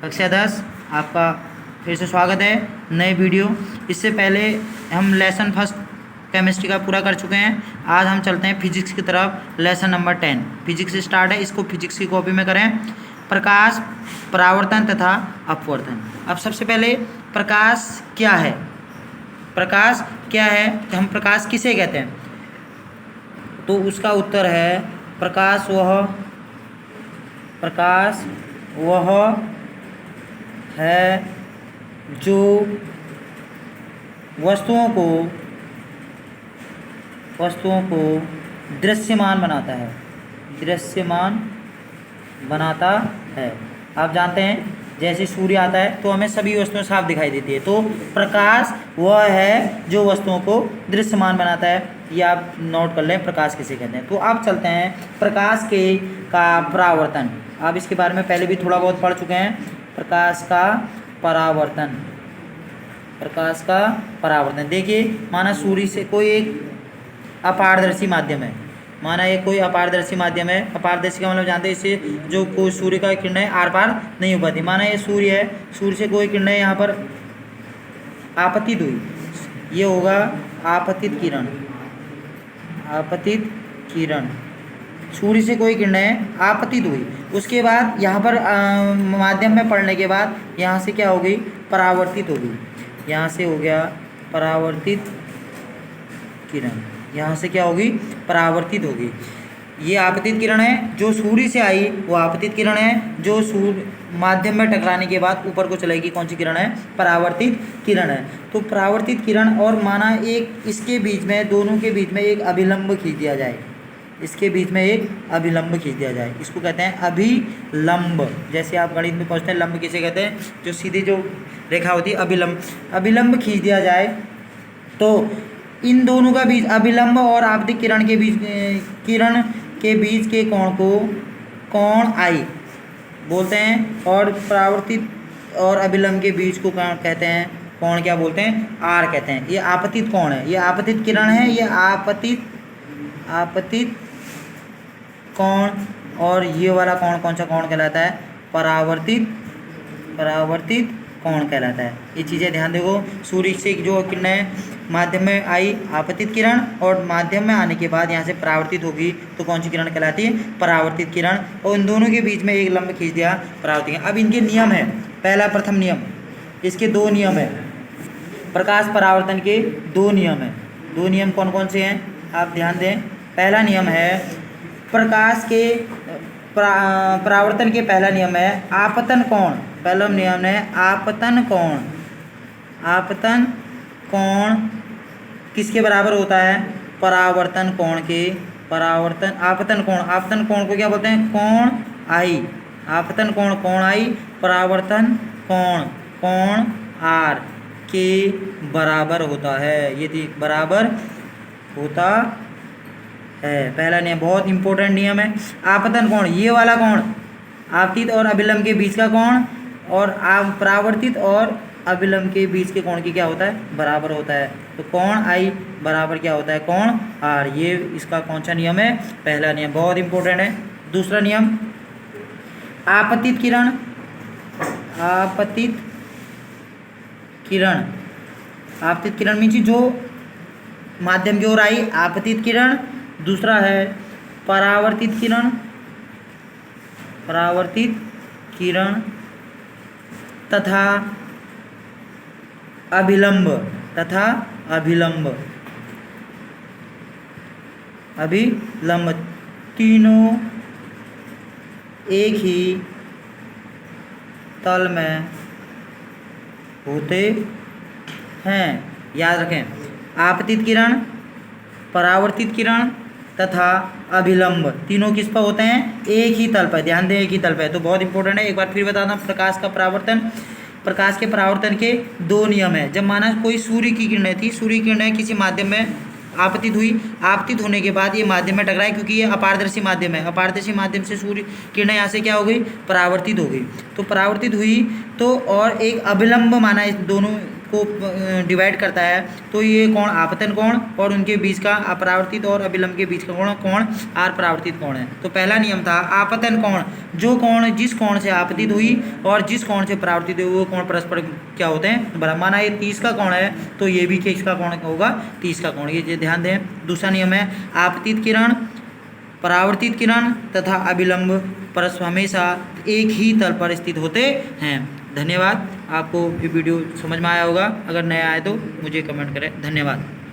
कक्षा 10 आपका फिर से स्वागत है नए वीडियो। इससे पहले हम लेसन फर्स्ट केमिस्ट्री का पूरा कर चुके हैं। आज हम चलते हैं फिजिक्स की तरफ। लेसन नंबर 10 फिजिक्स से स्टार्ट है। इसको फिजिक्स की कॉपी में करें। प्रकाश, परावर्तन तथा अपवर्तन। अब सबसे पहले प्रकाश क्या है? प्रकाश क्या है कि हम प्रकाश किसे कहते हैं? तो उसका उत्तर है प्रकाश वह है जो वस्तुओं को दृश्यमान बनाता है। आप जानते हैं जैसे सूर्य आता है तो हमें सभी वस्तुएं साफ दिखाई देती है। तो प्रकाश वह है जो वस्तुओं को दृश्यमान बनाता है। ये आप नोट कर लें, प्रकाश किसे कहते हैं। तो अब चलते हैं प्रकाश का परावर्तन। आप इसके बारे में पहले भी थोड़ा बहुत पढ़ चुके हैं। प्रकाश का परावर्तन देखिए, माना सूर्य से कोई एक अपारदर्शी माध्यम है। माना ये कोई अपारदर्शी माध्यम है। अपारदर्शी का मतलब जानते हैं, इससे जो कोई सूर्य का किरणें आर पार नहीं हो पाती। माना ये सूर्य है, सूर्य से कोई किरणें यहाँ पर आपतित हुई, ये होगा आपतित किरण। सूर्य से कोई किरणें आपतित हुई, उसके बाद यहाँ पर माध्यम में पड़ने के बाद यहाँ से क्या हो गई? परावर्तित हो गई। यहाँ से हो गया परावर्तित किरण। यहाँ से क्या होगी? परावर्तित होगी। ये आपतित किरण है जो सूर्य से आई, वो आपतित किरण है। जो सूर्य माध्यम में टकराने के बाद ऊपर को चलेगी, कौन सी किरण है? परावर्तित किरण है। तो परावर्तित किरण और माना एक इसके बीच में, दोनों के बीच में एक अभिलंब खींच दिया जाए। इसके बीच में एक अभिलंब खींच दिया जाए, इसको कहते हैं अभिलंब। जैसे आप गणित में पहुँचते हैं, लंब किसे कहते हैं? जो सीधी जो रेखा होती है, अभिलंब खींच दिया जाए। तो इन दोनों का बीच, अभिलंब और आपतित किरण के बीच के कोण को कोण आई बोलते हैं। और परावर्तित और अभिलंब के बीच को कहते हैं कोण, क्या बोलते हैं? आर कहते हैं। ये आपतित कोण है, ये आपतित किरण है, ये आपतित कोण। और ये वाला कोण कौन सा कोण कहलाता है? परावर्तित कोण कहलाता है। ये चीज़ें ध्यान देखो। सूर्य से जो किरणें माध्यम में आई आपतित किरण, और माध्यम में आने के बाद यहाँ से परावर्तित होगी, तो कौन सी किरण कहलाती है? परावर्तित किरण। और इन दोनों के बीच में एक लंब खींच दिया, परावर्तित किरण। अब इनके नियम है। प्रथम नियम, इसके दो नियम है। प्रकाश परावर्तन के दो नियम है। दो नियम कौन कौन से हैं आप ध्यान दें। पहला नियम है प्रकाश के परावर्तन के पहला नियम है आपतन कोण। पहला नियम है आपतन कोण किसके बराबर होता है? परावर्तन कोण के। आपतन कोण को क्या बोलते हैं? कोण आई। आपतन कोण कोण आई, परावर्तन कोण आर के बराबर होता है। ये बराबर होता है। पहला नियम बहुत इंपॉर्टेंट नियम है। आपतन कोण, ये वाला कोण, आपतित और अभिलंब के बीच का कोण, और परावर्तित और अभिलंब के बीच के कोण की क्या होता है? बराबर होता है। तो कोण आई बराबर क्या होता है? कोण आर। ये इसका कौन सा नियम है? पहला नियम, बहुत इंपॉर्टेंट है। दूसरा नियम आपतित किरण मीन्स जो माध्यम की ओर आई, आपतित किरण। दूसरा है परावर्तित किरण तथा अभिलंब तीनों एक ही तल में होते हैं। याद रखें, आपतित किरण, परावर्तित किरण तथा अभिलंब तीनों किस पर होते हैं? एक ही तल पर। ध्यान दें, एक ही तल पर। तो बहुत इंपॉर्टेंट है। एक बार फिर बताना, प्रकाश के परावर्तन के दो नियम है। जब माना कोई सूर्य की किरणें थी, सूर्य की किरणें किसी माध्यम में आपतित हुई, आपतित होने के बाद ये माध्यम में टकराई, क्योंकि ये अपारदर्शी माध्यम है। अपारदर्शी माध्यम से सूर्य किरणें यहाँ से क्या हो गई? परावर्तित हो गई। तो परावर्तित हुई तो, और एक अभिलंब माना, इस दोनों को डिवाइड करता है तो ये कोण आपतन कोण और उनके बीच का अपरावर्तित और अभिलंब के बीच का कोण आर परावर्तित कोण है। तो पहला नियम था आपतन कोण, जो कोण जिस कोण से आपतित हुई और जिस कोण से परावर्तित हुई वो कोण परस्पर क्या होते हैं बराबर। माना ये 30 का कोण है तो ये भी किसका कोण होगा 30 का कोण, ये ध्यान दें। दूसरा नियम है आपतित किरण, परावर्तित किरण तथा अभिलंब परस्पर हमेशा एक ही तल पर स्थित होते हैं। धन्यवाद। आपको ये वीडियो समझ में आया होगा, अगर नया आए तो मुझे कमेंट करें। धन्यवाद।